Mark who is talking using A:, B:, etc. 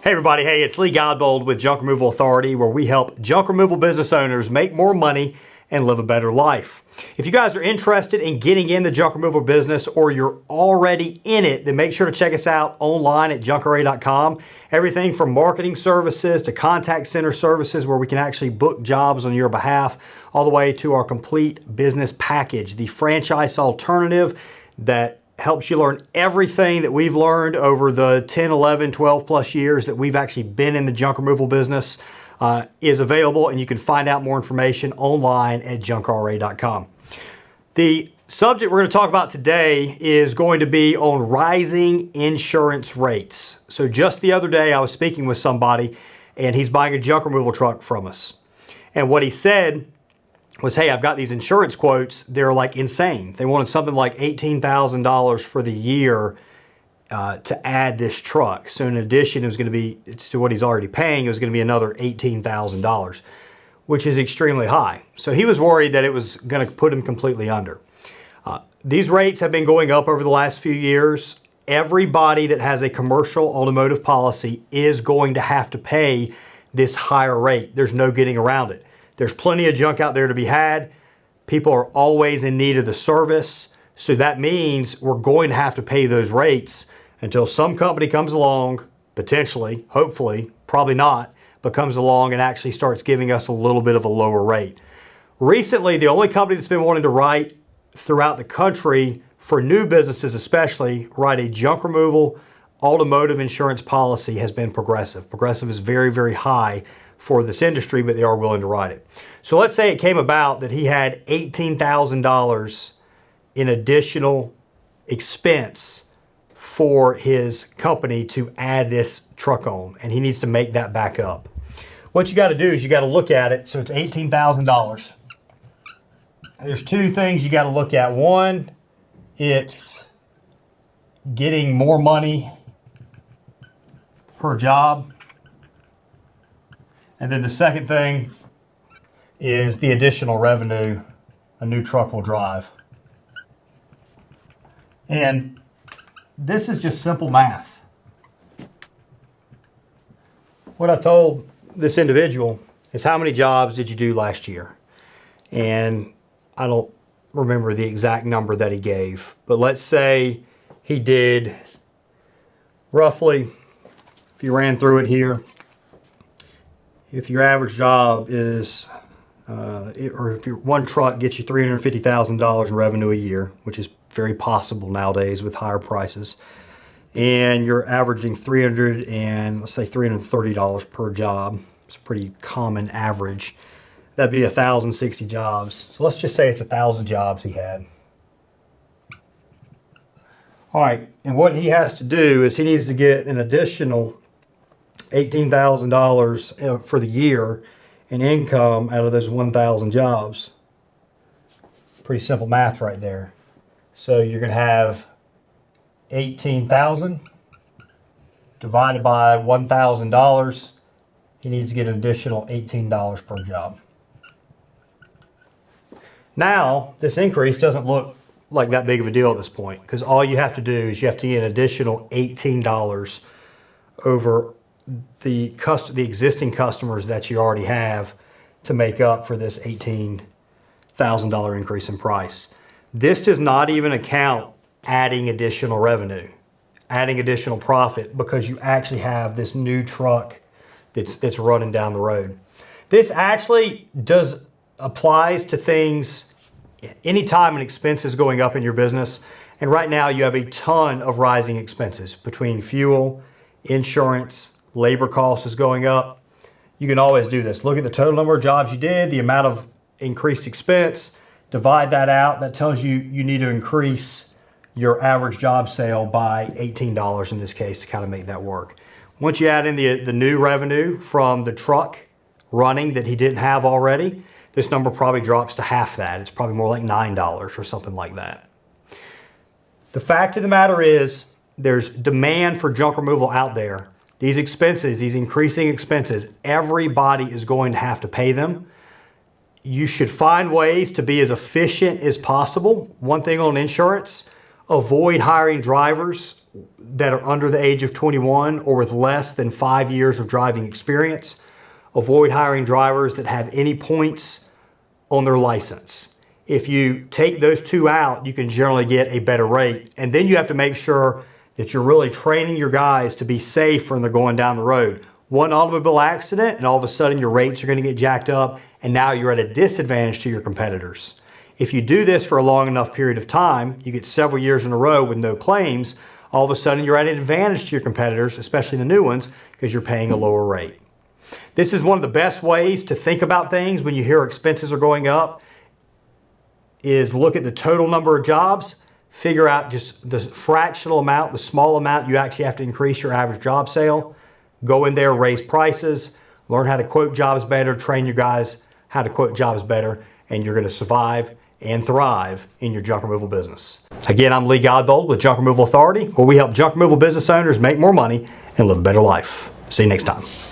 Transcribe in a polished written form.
A: Hey everybody, hey, it's Lee Godbold with Junk Removal Authority, where we help junk removal business owners make more money and live a better life. If you guys are interested in getting in the junk removal business or you're already in it, then make sure to check us out online at junkra.com. Everything from marketing services to contact center services where we can actually book jobs on your behalf, all the way to our complete business package, the franchise alternative that helps you learn everything that we've learned over the 10, 11, 12 plus years that we've actually been in the junk removal business. Is available, and you can find out more information online at junkra.com. The subject we're going to talk about today is going to be on rising insurance rates. So just the other day I was speaking with somebody and he's buying a junk removal truck from us. And what he said was, hey, I've got these insurance quotes. They're like insane. They wanted something like $18,000 for the year to add this truck. So in addition, it was going to be, to what he's already paying, it was going to be another $18,000, which is extremely high. So he was worried that it was going to put him completely under. These rates have been going up over the last few years. Everybody that has a commercial automotive policy is going to have to pay this higher rate. There's no getting around it. There's plenty of junk out there to be had. People are always in need of the service. So that means we're going to have to pay those rates until some company comes along, potentially, hopefully, probably not, but comes along and actually starts giving us a little bit of a lower rate. Recently, the only company that's been wanting to write throughout the country, for new businesses especially, write a junk removal automotive insurance policy has been Progressive. Progressive is very, very high for this industry, but they are willing to write it. So let's say it came about that he had $18,000 in additional expense for his company to add this truck on, and he needs to make that back up. What you got to do is you got to look at it. So it's $18,000. There's two things you got to look at. One, it's getting more money per job. And then the second thing is the additional revenue a new truck will drive. And this is just simple math. What I told this individual is, how many jobs did you do last year? And I don't remember the exact number that he gave, but let's say he did roughly, if you ran through it here, if your average job is, or if your one truck gets you $350,000 in revenue a year, which is very possible nowadays with higher prices, and you're averaging $330 per job. It's a pretty common average. That'd be 1,060 jobs. So let's just say it's 1,000 jobs he had. All right, and what he has to do is he needs to get an additional $18,000 for the year in income out of those 1,000 jobs. Pretty simple math right there. So you're going to have 18,000 divided by $1,000. He needs to get an additional $18 per job. Now, this increase doesn't look like that big of a deal at this point, because all you have to do is you have to get an additional $18 over the existing customers that you already have to make up for this $18,000 increase in price. This does not even account adding additional revenue, adding additional profit, because you actually have this new truck that's running down the road. This actually applies to things anytime an expense is going up in your business. And right now you have a ton of rising expenses between fuel, insurance, labor costs is going up. You can always do this. Look at the total number of jobs you did, the amount of increased expense, divide that out. That tells you you need to increase your average job sale by $18 in this case to kind of make that work. Once you add in the new revenue from the truck running that he didn't have already, this number probably drops to half that. It's probably more like $9 or something like that. The fact of the matter is, there's demand for junk removal out there. These expenses, these increasing expenses, everybody is going to have to pay them. You should find ways to be as efficient as possible. One thing on insurance, avoid hiring drivers that are under the age of 21 or with less than 5 years of driving experience. Avoid hiring drivers that have any points on their license. If you take those two out, you can generally get a better rate. And then you have to make sure that you're really training your guys to be safe when they're going down the road. One automobile accident and all of a sudden your rates are going to get jacked up and now you're at a disadvantage to your competitors. If you do this for a long enough period of time, you get several years in a row with no claims, all of a sudden you're at an advantage to your competitors, especially the new ones, because you're paying a lower rate. This is one of the best ways to think about things when you hear expenses are going up, is look at the total number of jobs, figure out just the fractional amount, the small amount you actually have to increase your average job sale, go in there, raise prices, learn how to quote jobs better, train your guys how to quote jobs better, and you're going to survive and thrive in your junk removal business. Again, I'm Lee Godbold with Junk Removal Authority, where we help junk removal business owners make more money and live a better life. See you next time.